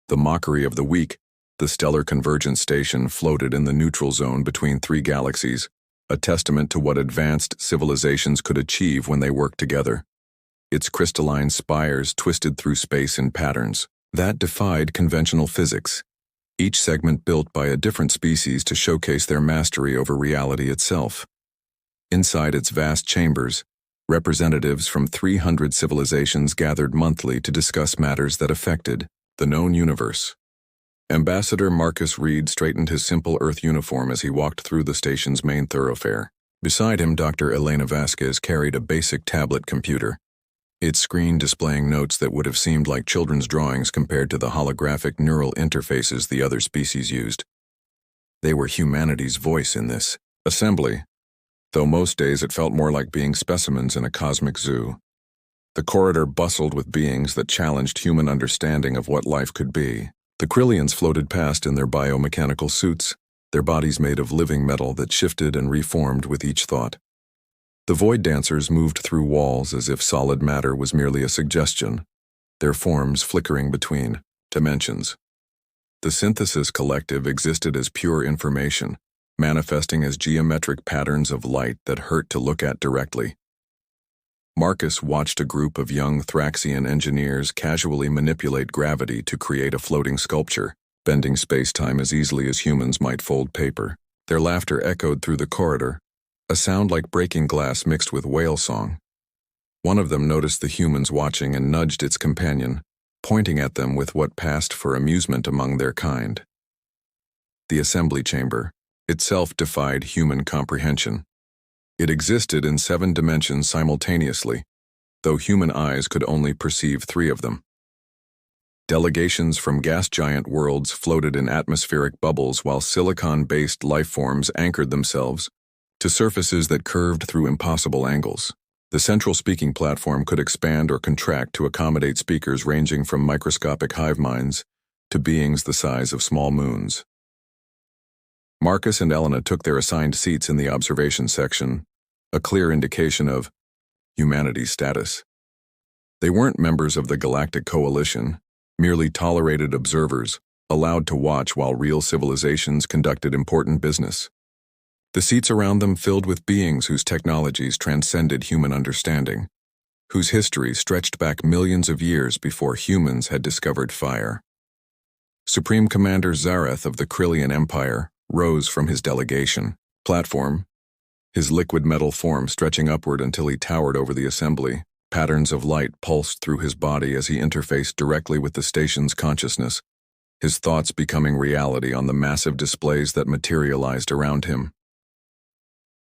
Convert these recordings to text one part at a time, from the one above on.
The mockery of the weak, the stellar convergence station floated in the neutral zone between three galaxies, a testament to what advanced civilizations could achieve when they worked together. Its crystalline spires twisted through space in patterns that defied conventional physics, each segment built by a different species to showcase their mastery over reality itself. Inside its vast chambers, representatives from 300 civilizations gathered monthly to discuss matters that affected the known universe. Ambassador Marcus Reed straightened his simple Earth uniform as he walked through the station's main thoroughfare. Beside him, Dr. Elena Vasquez carried a basic tablet computer, its screen displaying notes that would have seemed like children's drawings compared to the holographic neural interfaces the other species used. They were humanity's voice in this assembly, though most days it felt more like being specimens in a cosmic zoo. The corridor bustled with beings that challenged human understanding of what life could be. The Krillians floated past in their biomechanical suits, their bodies made of living metal that shifted and reformed with each thought. The void dancers moved through walls as if solid matter was merely a suggestion, their forms flickering between dimensions. The synthesis collective existed as pure information, manifesting as geometric patterns of light that hurt to look at directly. Marcus watched a group of young Thraxian engineers casually manipulate gravity to create a floating sculpture, bending space-time as easily as humans might fold paper. Their laughter echoed through the corridor, a sound like breaking glass mixed with whale song. One of them noticed the humans watching and nudged its companion, pointing at them with what passed for amusement among their kind. The assembly chamber itself defied human comprehension. It existed in 7 dimensions simultaneously, though human eyes could only perceive 3 of them. Delegations from gas giant worlds floated in atmospheric bubbles while silicon-based lifeforms anchored themselves to surfaces that curved through impossible angles. The central speaking platform could expand or contract to accommodate speakers ranging from microscopic hive minds to beings the size of small moons. Marcus and Elena took their assigned seats in the observation section, a clear indication of humanity's status. They weren't members of the Galactic Coalition, merely tolerated observers, allowed to watch while real civilizations conducted important business. The seats around them filled with beings whose technologies transcended human understanding, whose history stretched back millions of years before humans had discovered fire. Supreme Commander Zareth of the Krillian Empire rose from his delegation platform, his liquid metal form stretching upward until he towered over the assembly. Patterns of light pulsed through his body as he interfaced directly with the station's consciousness, his thoughts becoming reality on the massive displays that materialized around him.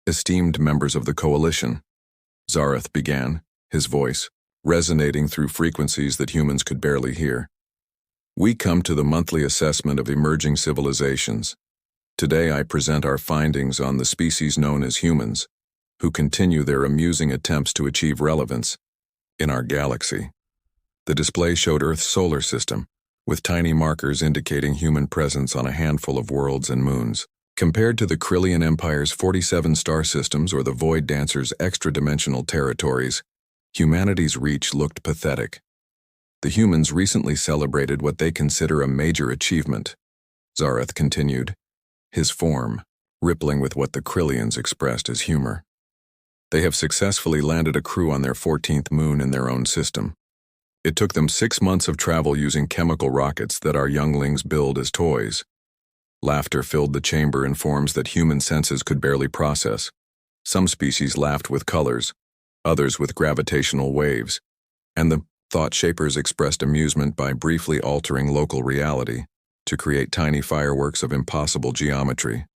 Esteemed members of the Coalition, Zareth began, his voice resonating through frequencies that humans could barely hear. We come to the monthly assessment of emerging civilizations. Today I present our findings on the species known as humans, who continue their amusing attempts to achieve relevance in our galaxy. The display showed Earth's solar system, with tiny markers indicating human presence on a handful of worlds and moons. Compared to the Krillian Empire's 47 star systems or the Void Dancer's extra-dimensional territories, humanity's reach looked pathetic. The humans recently celebrated what they consider a major achievement, Zareth continued, his form rippling with what the Krillians expressed as humor. They have successfully landed a crew on their 14th moon in their own system. It took them 6 months of travel using chemical rockets that our younglings build as toys. Laughter filled the chamber in forms that human senses could barely process. Some species laughed with colors, others with gravitational waves, and the thought shapers expressed amusement by briefly altering local reality to create tiny fireworks of impossible geometry.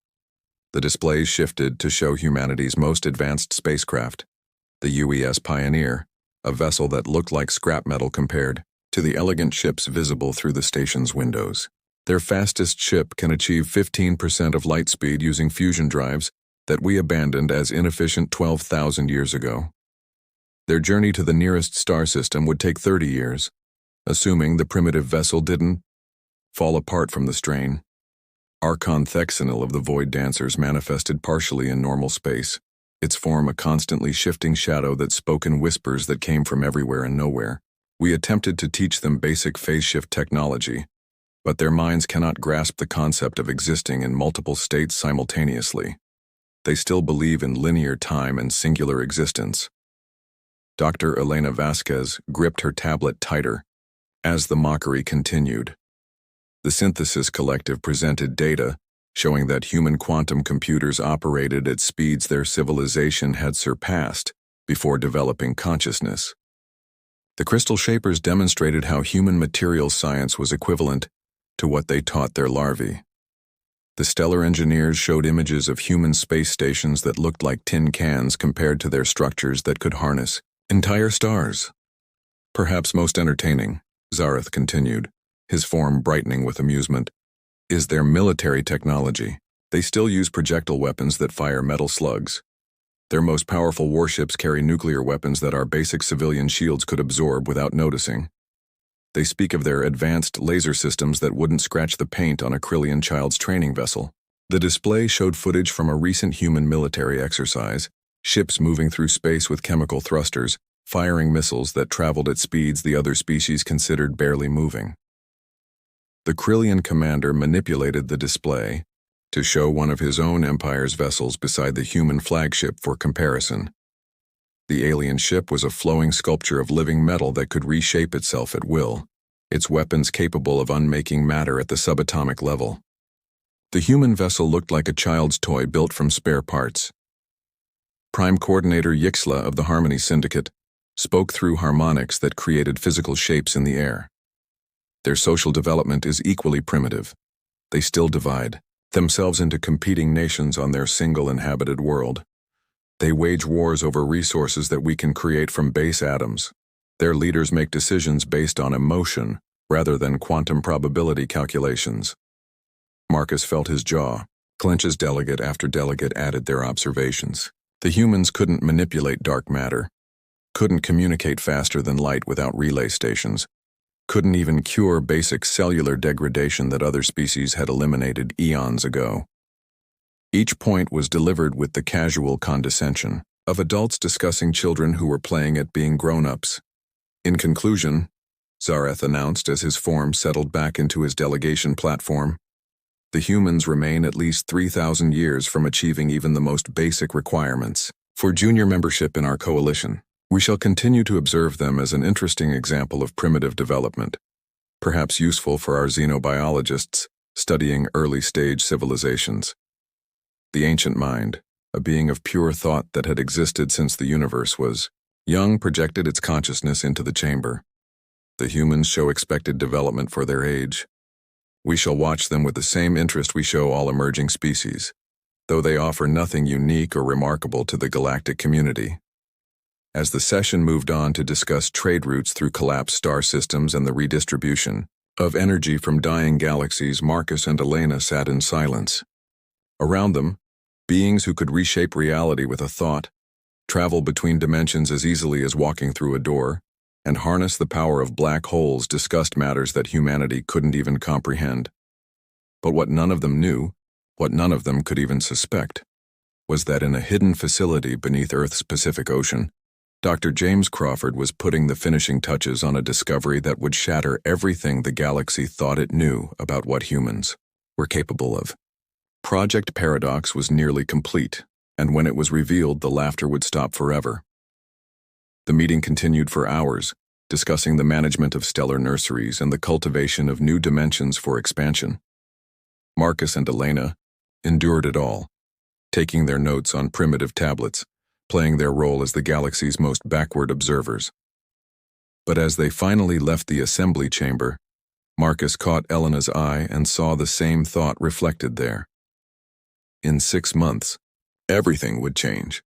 The displays shifted to show humanity's most advanced spacecraft, the UES Pioneer, a vessel that looked like scrap metal compared to the elegant ships visible through the station's windows. Their fastest ship can achieve 15% of light speed using fusion drives that we abandoned as inefficient 12,000 years ago. Their journey to the nearest star system would take 30 years, assuming the primitive vessel didn't fall apart from the strain. Archon Thexanil of the Void Dancers manifested partially in normal space, its form a constantly shifting shadow that spoke in whispers that came from everywhere and nowhere. We attempted to teach them basic phase shift technology, but their minds cannot grasp the concept of existing in multiple states simultaneously. They still believe in linear time and singular existence. Dr. Elena Vasquez gripped her tablet tighter as the mockery continued. The Synthesis Collective presented data showing that human quantum computers operated at speeds their civilization had surpassed before developing consciousness. The Crystal Shapers demonstrated how human materials science was equivalent to what they taught their larvae. The Stellar Engineers showed images of human space stations that looked like tin cans compared to their structures that could harness entire stars. Perhaps most entertaining, Zareth continued, his form brightening with amusement, is their military technology. They still use projectile weapons that fire metal slugs. Their most powerful warships carry nuclear weapons that our basic civilian shields could absorb without noticing. They speak of their advanced laser systems that wouldn't scratch the paint on a Krillian child's training vessel. The display showed footage from a recent human military exercise, ships moving through space with chemical thrusters, firing missiles that traveled at speeds the other species considered barely moving. The Krillian commander manipulated the display to show one of his own empire's vessels beside the human flagship for comparison. The alien ship was a flowing sculpture of living metal that could reshape itself at will, its weapons capable of unmaking matter at the subatomic level. The human vessel looked like a child's toy built from spare parts. Prime Coordinator Yixla of the Harmony Syndicate spoke through harmonics that created physical shapes in the air. Their social development is equally primitive. They still divide themselves into competing nations on their single inhabited world. They wage wars over resources that we can create from base atoms. Their leaders make decisions based on emotion rather than quantum probability calculations. Marcus felt his jaw clench as delegate after delegate added their observations. The humans couldn't manipulate dark matter, couldn't communicate faster than light without relay stations, couldn't even cure basic cellular degradation that other species had eliminated eons ago. Each point was delivered with the casual condescension of adults discussing children who were playing at being grown-ups. In conclusion, Zareth announced as his form settled back into his delegation platform, the humans remain at least 3,000 years from achieving even the most basic requirements for junior membership in our coalition. We shall continue to observe them as an interesting example of primitive development, perhaps useful for our xenobiologists studying early-stage civilizations. The ancient mind, a being of pure thought that had existed since the universe was young, projected its consciousness into the chamber. The humans show expected development for their age. We shall watch them with the same interest we show all emerging species, though they offer nothing unique or remarkable to the galactic community. As the session moved on to discuss trade routes through collapsed star systems and the redistribution of energy from dying galaxies, Marcus and Elena sat in silence. Around them, beings who could reshape reality with a thought, travel between dimensions as easily as walking through a door, and harness the power of black holes discussed matters that humanity couldn't even comprehend. But what none of them knew, what none of them could even suspect, was that in a hidden facility beneath Earth's Pacific Ocean, Dr. James Crawford was putting the finishing touches on a discovery that would shatter everything the galaxy thought it knew about what humans were capable of. Project Paradox was nearly complete, and when it was revealed, the laughter would stop forever. The meeting continued for hours, discussing the management of stellar nurseries and the cultivation of new dimensions for expansion. Marcus and Elena endured it all, taking their notes on primitive tablets, playing their role as the galaxy's most backward observers. But as they finally left the assembly chamber, Marcus caught Elena's eye and saw the same thought reflected there. In 6 months, everything would change.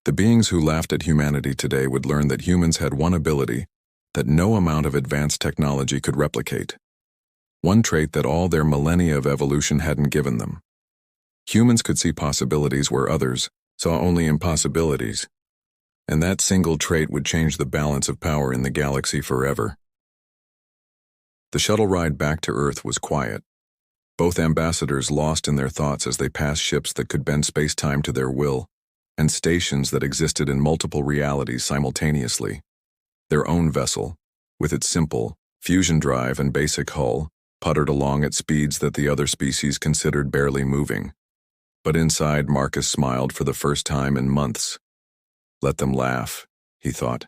The beings who laughed at humanity today would learn that humans had one ability that no amount of advanced technology could replicate. One trait that all their millennia of evolution hadn't given them. Humans could see possibilities where others saw only impossibilities, and that single trait would change the balance of power in the galaxy forever. The shuttle ride back to Earth was quiet. Both ambassadors lost in their thoughts as they passed ships that could bend space-time to their will, and stations that existed in multiple realities simultaneously. Their own vessel, with its simple fusion drive and basic hull, puttered along at speeds that the other species considered barely moving. But inside, Marcus smiled for the first time in months. Let them laugh, he thought.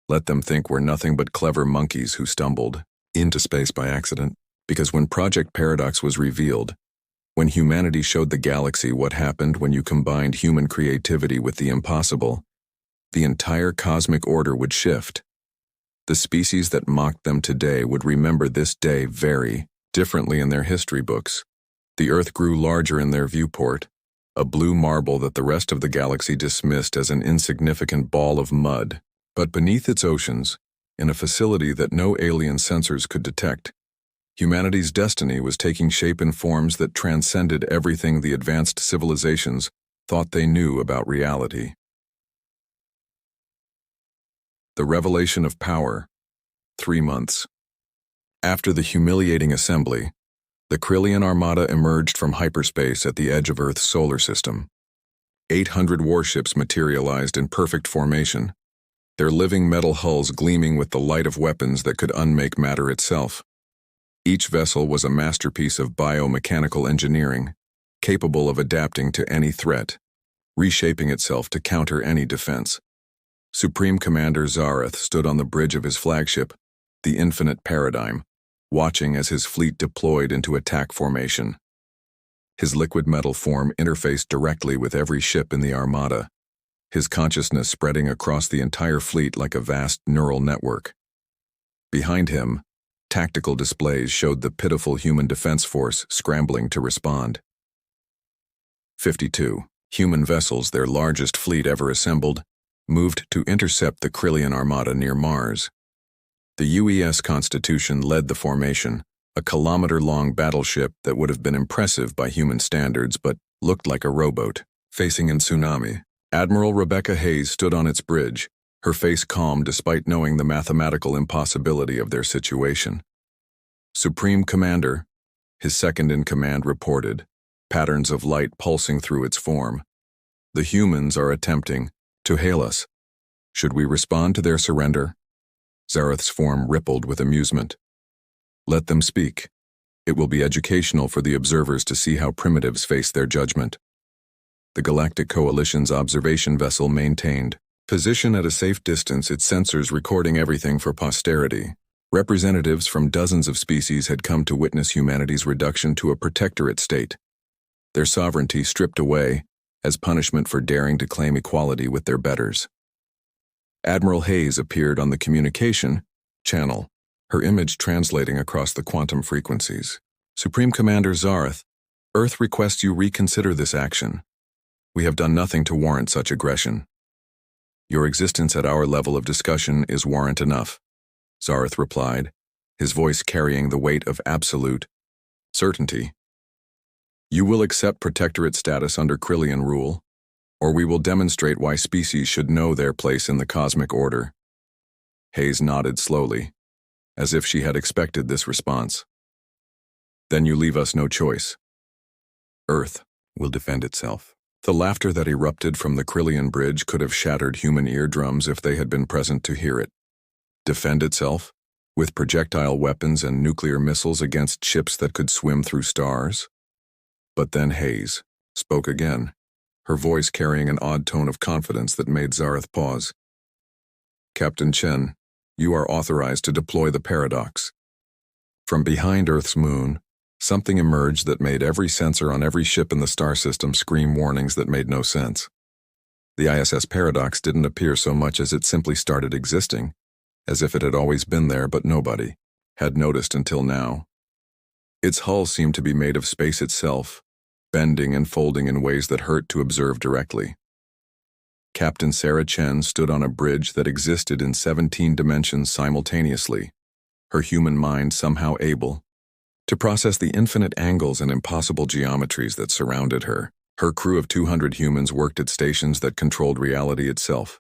Let them think we're nothing but clever monkeys who stumbled into space by accident. Because when Project Paradox was revealed, when humanity showed the galaxy what happened when you combined human creativity with the impossible, the entire cosmic order would shift. The species that mocked them today would remember this day very differently in their history books. The Earth grew larger in their viewport, a blue marble that the rest of the galaxy dismissed as an insignificant ball of mud. But beneath its oceans, in a facility that no alien sensors could detect, humanity's destiny was taking shape in forms that transcended everything the advanced civilizations thought they knew about reality. The revelation of power. 3 months. After the humiliating assembly, the Krillian Armada emerged from hyperspace at the edge of Earth's solar system. 800 warships materialized in perfect formation, their living metal hulls gleaming with the light of weapons that could unmake matter itself. Each vessel was a masterpiece of biomechanical engineering, capable of adapting to any threat, reshaping itself to counter any defense. Supreme Commander Zareth stood on the bridge of his flagship, the Infinite Paradigm, watching as his fleet deployed into attack formation. His liquid metal form interfaced directly with every ship in the Armada, his consciousness spreading across the entire fleet like a vast neural network. Behind him, tactical displays showed the pitiful human defense force scrambling to respond. 52 human vessels, their largest fleet ever assembled, moved to intercept the Krillian Armada near Mars. The UES Constitution led the formation, a kilometer-long battleship that would have been impressive by human standards but looked like a rowboat facing a tsunami. Admiral Rebecca Hayes stood on its bridge, her face calm despite knowing the mathematical impossibility of their situation. Supreme Commander, his second-in-command reported, patterns of light pulsing through its form. The humans are attempting to hail us. Should we respond to their surrender? Zareth's form rippled with amusement. Let them speak. It will be educational for the observers to see how primitives face their judgment. The Galactic Coalition's observation vessel maintained position at a safe distance, its sensors recording everything for posterity. Representatives from dozens of species had come to witness humanity's reduction to a protectorate state, their sovereignty stripped away as punishment for daring to claim equality with their betters. Admiral Hayes appeared on the communication channel, her image translating across the quantum frequencies. Supreme Commander Zareth, Earth requests you reconsider this action. We have done nothing to warrant such aggression. Your existence at our level of discussion is warrant enough, Zareth replied, his voice carrying the weight of absolute certainty. You will accept protectorate status under Krillian rule, or we will demonstrate why species should know their place in the cosmic order. Hayes nodded slowly, as if she had expected this response. Then you leave us no choice. Earth will defend itself. The laughter that erupted from the Krillian bridge could have shattered human eardrums if they had been present to hear it. Defend itself? With projectile weapons and nuclear missiles against ships that could swim through stars? But then Hayes spoke again, her voice carrying an odd tone of confidence that made Zareth pause. Captain Chen, you are authorized to deploy the paradox. From behind Earth's moon, something emerged that made every sensor on every ship in the star system scream warnings that made no sense. The ISS paradox didn't appear so much as it simply started existing, as if it had always been there but nobody had noticed until now. Its hull seemed to be made of space itself, bending and folding in ways that hurt to observe directly. Captain Sarah Chen stood on a bridge that existed in 17 dimensions simultaneously, her human mind somehow able to process the infinite angles and impossible geometries that surrounded her. Her crew of 200 humans worked at stations that controlled reality itself.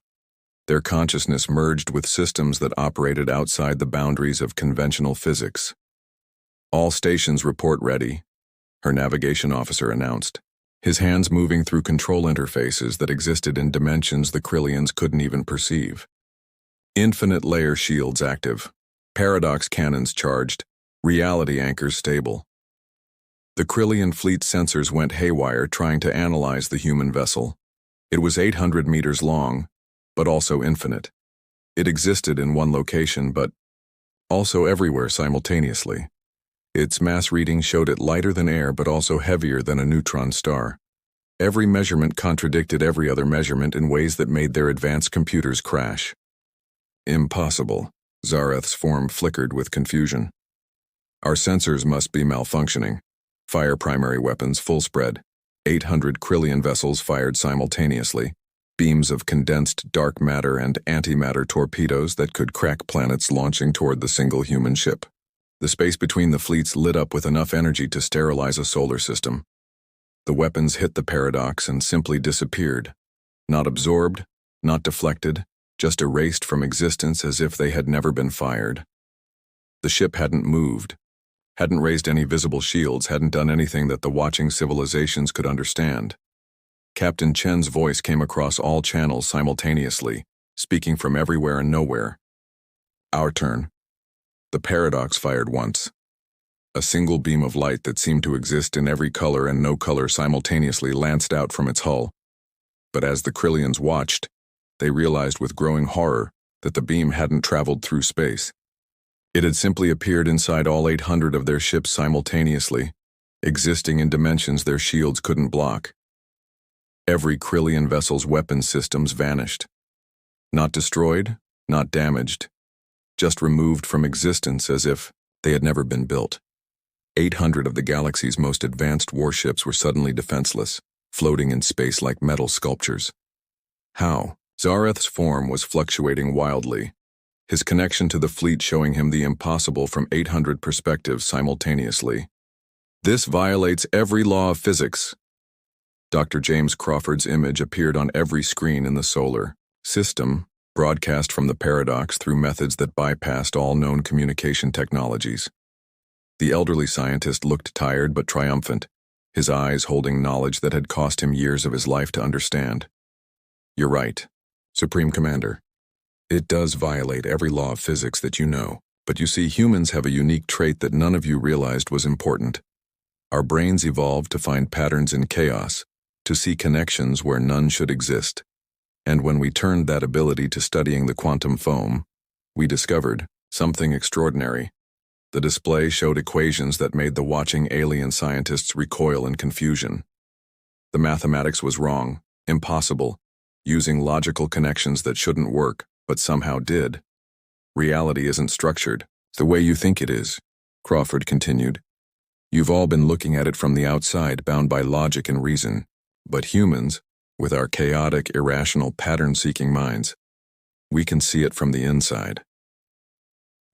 Their consciousness merged with systems that operated outside the boundaries of conventional physics. All stations report ready, her navigation officer announced, his hands moving through control interfaces that existed in dimensions the Krillians couldn't even perceive. Infinite layer shields active, paradox cannons charged, Reality anchors stable. The Krillian fleet's sensors went haywire trying to analyze the human vessel. It was 800 meters long, but also infinite. It existed in one location, but also everywhere simultaneously. Its mass reading showed it lighter than air, but also heavier than a neutron star. Every measurement contradicted every other measurement in ways that made their advanced computers crash. Impossible. Zareth's form flickered with confusion. Our sensors must be malfunctioning. Fire primary weapons full spread. 800 Krillian vessels fired simultaneously. Beams of condensed dark matter and antimatter torpedoes that could crack planets launching toward the single human ship. The space between the fleets lit up with enough energy to sterilize a solar system. The weapons hit the paradox and simply disappeared. Not absorbed, not deflected, just erased from existence as if they had never been fired. The ship hadn't moved, hadn't raised any visible shields, hadn't done anything that the watching civilizations could understand. Captain Chen's voice came across all channels simultaneously, speaking from everywhere and nowhere. Our turn. The paradox fired once. A single beam of light that seemed to exist in every color and no color simultaneously lanced out from its hull. But as the Krillians watched, they realized with growing horror that the beam hadn't traveled through space. It had simply appeared inside all 800 of their ships simultaneously, existing in dimensions their shields couldn't block. Every Krillian vessel's weapon systems vanished. Not destroyed, not damaged, just removed from existence as if they had never been built. 800 of the galaxy's most advanced warships were suddenly defenseless, floating in space like metal sculptures. How? Zareth's form was fluctuating wildly, his connection to the fleet showing him the impossible from 800 perspectives simultaneously. This violates every law of physics. Dr. James Crawford's image appeared on every screen in the solar system, broadcast from the paradox through methods that bypassed all known communication technologies. The elderly scientist looked tired but triumphant, his eyes holding knowledge that had cost him years of his life to understand. You're right, Supreme Commander. It does violate every law of physics that you know, but you see, humans have a unique trait that none of you realized was important. Our brains evolved to find patterns in chaos, to see connections where none should exist. And when we turned that ability to studying the quantum foam, we discovered something extraordinary. The display showed equations that made the watching alien scientists recoil in confusion. The mathematics was wrong, impossible, using logical connections that shouldn't work, but somehow did. Reality isn't structured the way you think it is, Crawford continued. You've all been looking at it from the outside, bound by logic and reason. But humans, with our chaotic, irrational, pattern-seeking minds, we can see it from the inside.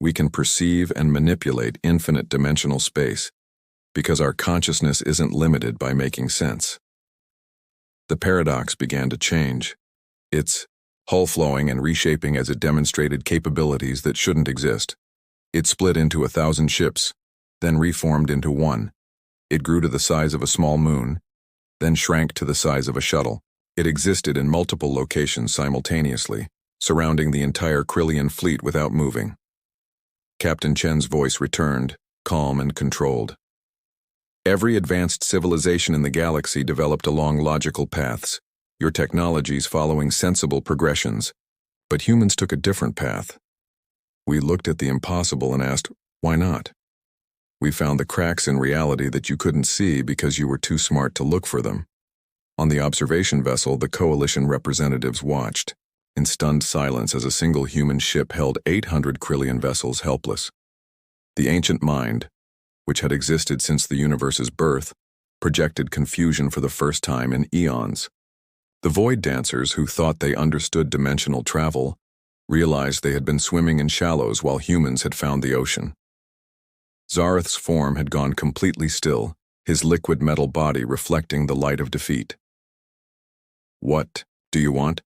We can perceive and manipulate infinite dimensional space because our consciousness isn't limited by making sense. The paradox began to change, its hull flowing and reshaping as it demonstrated capabilities that shouldn't exist. It split into 1,000 ships, then reformed into one. It grew to the size of a small moon, then shrank to the size of a shuttle. It existed in multiple locations simultaneously, surrounding the entire Krillian fleet without moving. Captain Chen's voice returned, calm and controlled. Every advanced civilization in the galaxy developed along logical paths, your technologies following sensible progressions. But humans took a different path. We looked at the impossible and asked, why not? We found the cracks in reality that you couldn't see because you were too smart to look for them. On the observation vessel, the coalition representatives watched, in stunned silence as a single human ship held 800 Krillian vessels helpless. The ancient mind, which had existed since the universe's birth, projected confusion for the first time in eons. The void dancers who thought they understood dimensional travel realized they had been swimming in shallows while humans had found the ocean. Zareth's form had gone completely still, his liquid metal body reflecting the light of defeat. What do you want?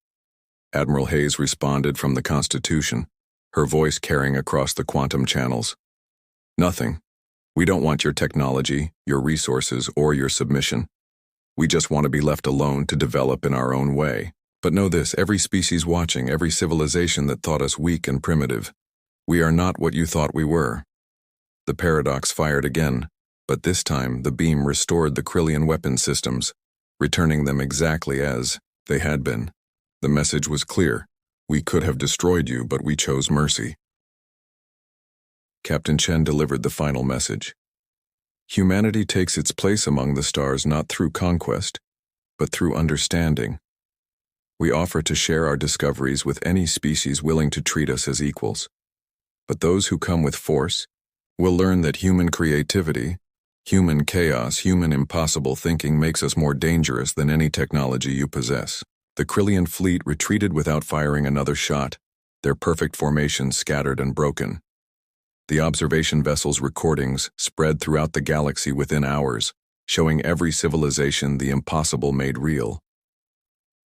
Admiral Hayes responded from the Constitution, her voice carrying across the quantum channels. Nothing. We don't want your technology, your resources, or your submission. We just want to be left alone to develop in our own way. But know this, every species watching, every civilization that thought us weak and primitive, we are not what you thought we were. The paradox fired again, but this time the beam restored the Krillian weapon systems, returning them exactly as they had been. The message was clear. We could have destroyed you, but we chose mercy. Captain Chen delivered the final message. Humanity takes its place among the stars not through conquest, but through understanding. We offer to share our discoveries with any species willing to treat us as equals. But those who come with force will learn that human creativity, human chaos, human impossible thinking makes us more dangerous than any technology you possess. The Krillian fleet retreated without firing another shot, their perfect formation scattered and broken. The observation vessel's recordings spread throughout the galaxy within hours, showing every civilization the impossible made real.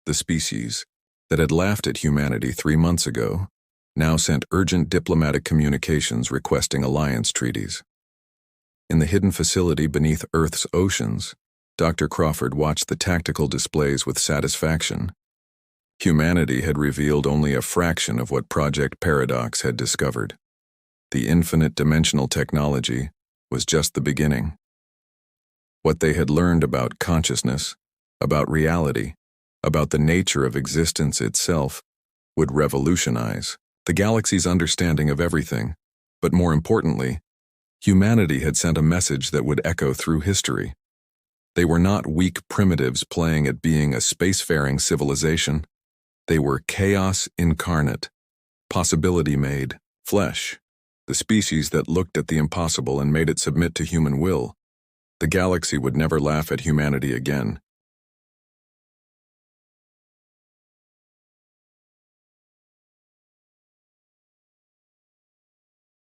The species that had laughed at humanity 3 months ago now sent urgent diplomatic communications requesting alliance treaties. In the hidden facility beneath Earth's oceans, Dr. Crawford watched the tactical displays with satisfaction. Humanity had revealed only a fraction of what Project Paradox had discovered. The infinite dimensional technology was just the beginning. What they had learned about consciousness, about reality, about the nature of existence itself, would revolutionize the galaxy's understanding of everything. But more importantly, humanity had sent a message that would echo through history. They were not weak primitives playing at being a spacefaring civilization. They were chaos incarnate, possibility made flesh, the species that looked at the impossible and made it submit to human will. The galaxy would never laugh at humanity again.